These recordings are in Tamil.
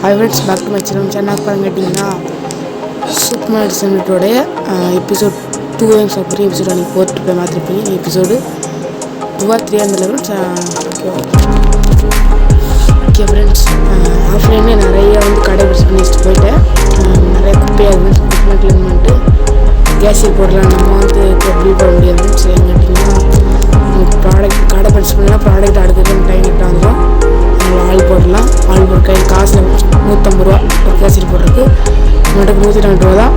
Hi friends, back to my channel கேட்டிங்கன்னா சூப்பர் சிமெண்ட்டோடைய எபிசோட் 2 சாப்பிட்றேன். எபிசோட் அன்றைக்கி போட்டு போய் மாற்றிருப்பீங்க. எபிசோடு 2 or 3 அந்த ஃப்ரெண்ட்ஸ். ஓகே ஃப்ரெண்ட்ஸ், ஆஃப்லைனில் நிறையா கடை பிடிச்சி பண்ணி வச்சுட்டு போயிட்டேன். நிறைய குப்பையாக ஃப்ரெண்ட்ஸ் க்ளீன் பண்ணிட்டு கேஸில் போடலாம். நம்ம எப்படி போட முடியாது ஃப்ரெண்ட்ஸ். ஏன்னு கேட்டிங்கன்னா ப்ராடக்ட் கடை பிடிச்சி பண்ணலாம். ப்ராடக்ட் அடுத்தது டைம் கிட்ட வந்துடும். ஆள் போடலாம். ஆள் போட கையில் காசு 150 ரூபா ஒரு கேசரி போடுறதுக்கு. நம்மகிட்ட 120 ரூபா தான்.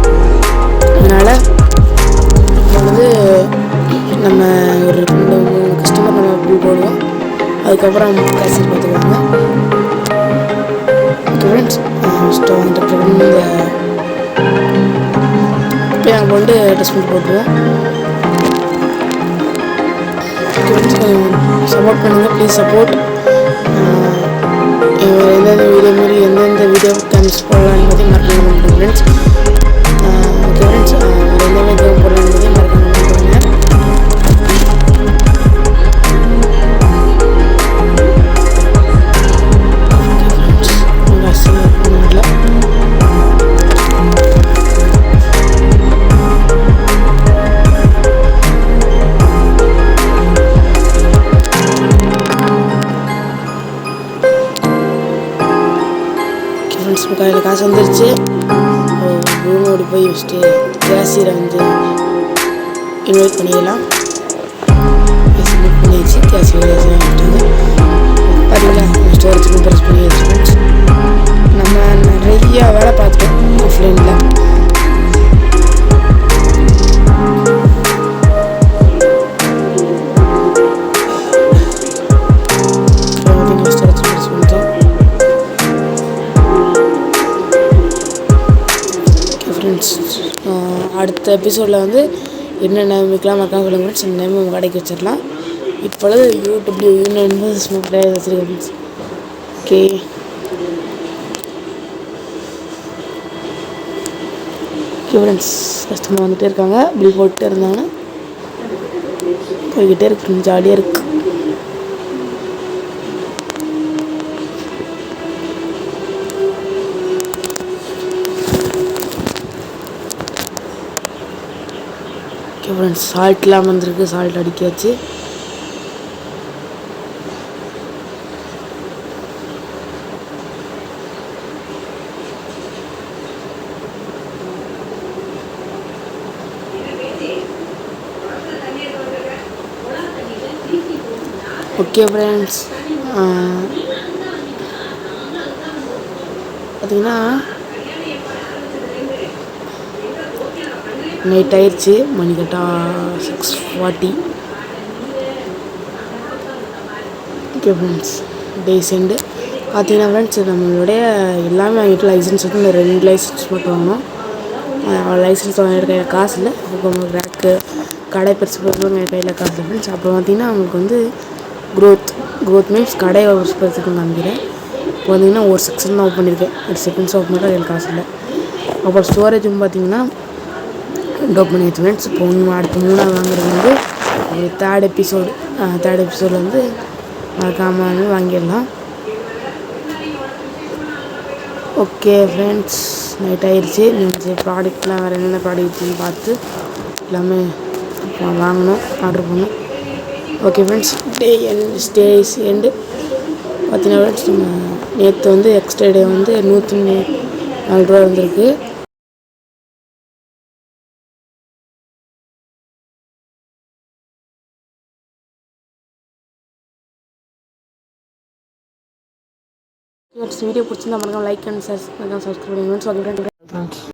அதனால் இப்போ நம்ம ஒரு 2-3 கஸ்டமர் நம்ம அப்படி போடுவோம். அதுக்கப்புறம் கேசரி பார்த்துக்குவாங்க. ஓகே ஃப்ரெண்ட்ஸ், ஃபஸ்ட்டு இந்த இப்போ நாங்கள் டஸ்ட்பின் போட்டுருவோம். ஓகே ஃப்ரெண்ட்ஸ், கொஞ்சம் சப்போர்ட் பண்ணுங்கள். Please support. எந்தெந்த வீடியோ மாரி எந்தெந்த வீடியோ கமெண்ட்ஸ் போடலான்னு பற்றி மறக்காம பண்ணுறேன் ஃப்ரெண்ட்ஸ். ஓகே ஃப்ரெண்ட்ஸ், எந்த வீடியோ போடலான்னு பற்றி மறக்காம பண்ணுறேங்க. ஃப்ரெண்ட்ஸ், கையில் காசு வந்துருச்சு. ரூமோடு போய் வச்சுட்டு கேஷியரை இன்வைட் பண்ணிடலாம். புக் பண்ணிடுச்சு. கேஷியர் விட்டாங்க. பார்த்தீங்களா, ஸ்டோரேஜ் ப்ரெஸ் பண்ணிடுச்சு ஃப்ரெண்ட்ஸ். நம்ம நிறையா வேலை பார்த்துட்டோம் ஆஃப்லைனில். அடுத்த எபிசோடில் என்னென்ன மிக்கலாம் மறக்காம சொல்லுங்க ஃப்ரெண்ட்ஸ். இந்த நேம் கடைக்கு வச்சிடலாம். இப்பொழுது யூடியூப்ல வச்சுருக்கேன் ஃப்ரெண்ட்ஸ். ஓகே ஃப்ரெண்ட்ஸ், கஸ்டமர் வந்துகிட்டே இருக்காங்க. பில் போட்டுகிட்டே இருந்தாங்கன்னா போய்கிட்டே இருக்கு. ஜாலியாக இருக்குது. ஓகே ஃப்ரெண்ட்ஸ், சால்ட்லாம் வந்திருக்கு. சால்ட் அடிக்காச்சு. ஓகே ஃப்ரெண்ட்ஸ், பார்த்தீங்கன்னா நைட் ஆயிடுச்சு. மணி கரெக்டாக 6:40. ஓகே ஃப்ரெண்ட்ஸ், டேஸ் எண்டு பார்த்தீங்கன்னா ஃப்ரெண்ட்ஸ், நம்மளுடைய எல்லாமே வாங்கிட்டு லைசன்ஸ் இந்த 2 லைசன்ஸ் மட்டும் வாங்கணும். லைசன்ஸ் வாங்கிட்டு கையில் காசு இல்லை. அப்புறம் ரேக்கு கடை பெருசு போகிறதுக்கு என் கையில் காசு இல்லை ஃப்ரெண்ட்ஸ். அப்புறம் பார்த்தீங்கன்னா அவங்களுக்கு க்ரோத் மீன்ஸ் கடையை பெருசுக்கு காமிக்கிறேன். இப்போ பார்த்தீங்கன்னா ஒரு செக்ஷன் தான் ஓப்பன் பண்ணியிருக்கேன். ஒரு செகண்ட்ஸ் ஓப்பன் பண்ணிட்டு கையில் காசு இல்லை. அப்புறம் ஸ்டோரேஜும் பார்த்தீங்கன்னா டோப் பண்ணி வச்சு ஃப்ரெண்ட்ஸ். இப்போ அடுத்து 3ஆவது வாங்குறது ஒரு தேர்ட் எபிசோடு மறக்காமல் வாங்கிடலாம். ஓகே ஃப்ரெண்ட்ஸ், நைட் ஆயிடுச்சு. நீங்கள் ப்ராடக்ட்லாம் வேறு என்னென்ன ப்ராடக்ட்னு பார்த்து எல்லாமே வாங்கணும், ஆர்டர் பண்ணணும். ஓகே ஃப்ரெண்ட்ஸ், ஸ்டேஸ் எண்டு பார்த்தீங்கன்னா ஃப்ரெண்ட்ஸ், நம்ம நேற்று எக்ஸ்ட்ரா டே 104 ரூபா வந்திருக்கு. வீடியோ பிடிச்சிருந்தா மறக்காம லைக் அண்ட் சப்ஸ்கிரைப் பண்ணுங்க ஃப்ரெண்ட்ஸ்.